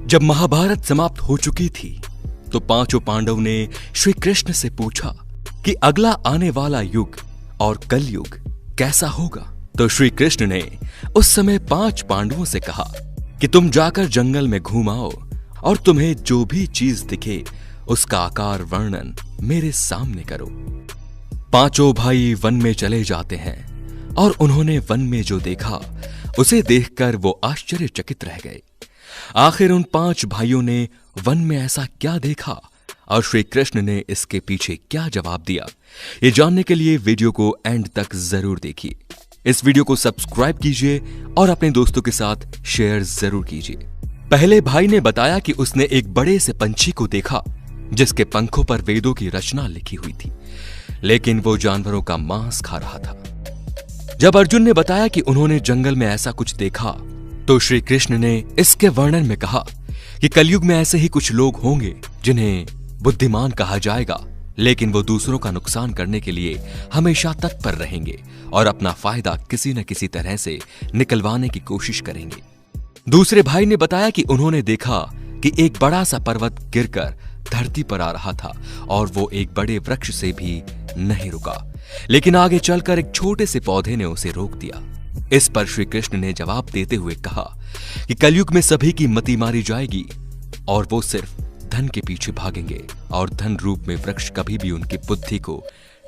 जब महाभारत समाप्त हो चुकी थी तो पांचों पांडव ने श्री कृष्ण से पूछा कि अगला आने वाला युग और कलयुग कैसा होगा। तो श्री कृष्ण ने उस समय 5 पांडवों से कहा कि तुम जाकर जंगल में घूम आओ और तुम्हें जो भी चीज दिखे उसका आकार वर्णन मेरे सामने करो। पांचों भाई वन में चले जाते हैं और उन्होंने वन में जो देखा उसे देखकर वो आश्चर्यचकित रह गए। आखिर उन 5 भाइयों ने वन में ऐसा क्या देखा और श्री कृष्ण ने इसके पीछे क्या जवाब दिया, ये जानने के लिए वीडियो को एंड तक जरूर देखिए। इस वीडियो को सब्सक्राइब कीजिए और अपने दोस्तों के साथ शेयर जरूर कीजिए। पहले भाई ने बताया कि उसने एक बड़े से पंछी को देखा जिसके पंखों पर वेदों की रचना लिखी हुई थी, लेकिन वो जानवरों का मांस खा रहा था। जब अर्जुन ने बताया कि उन्होंने जंगल में ऐसा कुछ देखा तो श्री कृष्ण ने इसके वर्णन में कहा कि कलयुग में ऐसे ही कुछ लोग होंगे जिन्हें बुद्धिमान कहा जाएगा, लेकिन वो दूसरों का नुकसान करने के लिए हमेशा तत्पर रहेंगे और अपना फायदा किसी न किसी तरह से निकलवाने की कोशिश करेंगे। दूसरे भाई ने बताया कि उन्होंने देखा कि एक बड़ा सा पर्वत गिरकर धरती पर आ रहा था और वो एक बड़े वृक्ष से भी नहीं रुका, लेकिन आगे चलकर एक छोटे से पौधे ने उसे रोक दिया। इस पर श्री कृष्ण ने जवाब देते हुए कहा कि कलयुग में सभी की मति मारी जाएगी और वो सिर्फ धन के पीछे भागेंगे और धन रूप में वृक्ष कभी भी उनकी बुद्धि को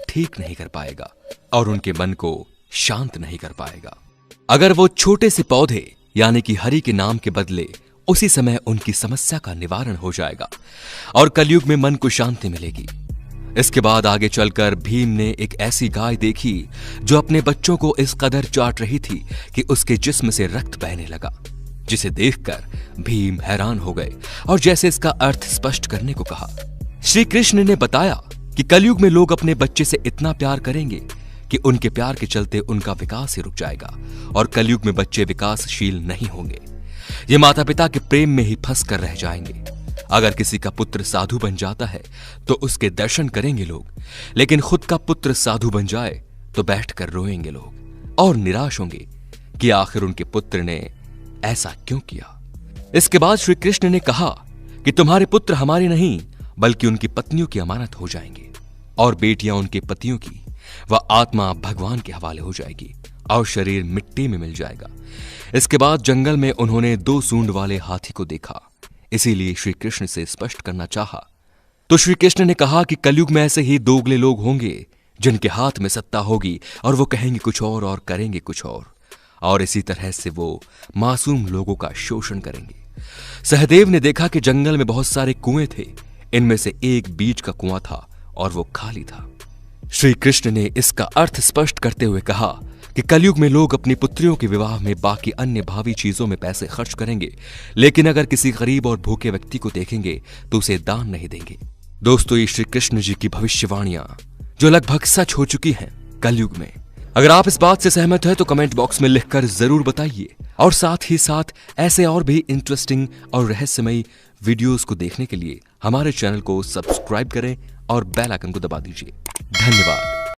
ठीक नहीं कर पाएगा और उनके मन को शांत नहीं कर पाएगा। अगर वो छोटे से पौधे यानी कि हरि के नाम के बदले उसी समय उनकी समस्या का निवारण हो जाएगा और कलयुग में मन को शांति मिलेगी। इसके बाद आगे चलकर भीम ने एक ऐसी गाय देखी जो अपने बच्चों को इस कदर चाट रही थी कि उसके जिस्म से रक्त बहने लगा, जिसे देखकर भीम हैरान हो गए और जैसे इसका अर्थ स्पष्ट करने को कहा। श्री कृष्ण ने बताया कि कलयुग में लोग अपने बच्चे से इतना प्यार करेंगे कि उनके प्यार के चलते उनका विकास ही रुक जाएगा और कलयुग में बच्चे विकासशील नहीं होंगे। ये माता पिता के प्रेम में ही फंस कर रह जाएंगे। अगर किसी का पुत्र साधु बन जाता है तो उसके दर्शन करेंगे लोग, लेकिन खुद का पुत्र साधु बन जाए तो बैठकर रोएंगे लोग और निराश होंगे कि आखिर उनके पुत्र ने ऐसा क्यों किया। इसके बाद श्री कृष्ण ने कहा कि तुम्हारे पुत्र हमारे नहीं बल्कि उनकी पत्नियों की अमानत हो जाएंगे और बेटियां उनके पतियों की, वह आत्मा भगवान के हवाले हो जाएगी और शरीर मिट्टी में मिल जाएगा। इसके बाद जंगल में उन्होंने 2 सूंड वाले हाथी को देखा, इसीलिए श्री कृष्ण से स्पष्ट करना चाहा। तो श्री कृष्ण ने कहा कि कलयुग में ऐसे ही दोगले लोग होंगे जिनके हाथ में सत्ता होगी और वो कहेंगे कुछ और करेंगे कुछ और इसी तरह से वो मासूम लोगों का शोषण करेंगे। सहदेव ने देखा कि जंगल में बहुत सारे कुएं थे, इनमें से एक बीच का कुआं था और वो खाली था। श्री कृष्ण ने इसका अर्थ स्पष्ट करते हुए कहा कि कलयुग में लोग अपनी पुत्रियों के विवाह में बाकी अन्य भावी चीजों में पैसे खर्च करेंगे, लेकिन अगर किसी गरीब और भूखे व्यक्ति को देखेंगे तो उसे दान नहीं देंगे। दोस्तों, ये श्री कृष्ण जी की भविष्यवाणियां जो लगभग सच हो चुकी हैं कलयुग में। अगर आप इस बात से सहमत हैं तो कमेंट बॉक्स में लिखकर जरूर बताइए और साथ ही साथ ऐसे और भी इंटरेस्टिंग और रहस्यमयी वीडियोस को देखने के लिए हमारे चैनल को सब्सक्राइब करें और बेल आइकन को दबा दीजिए। धन्यवाद।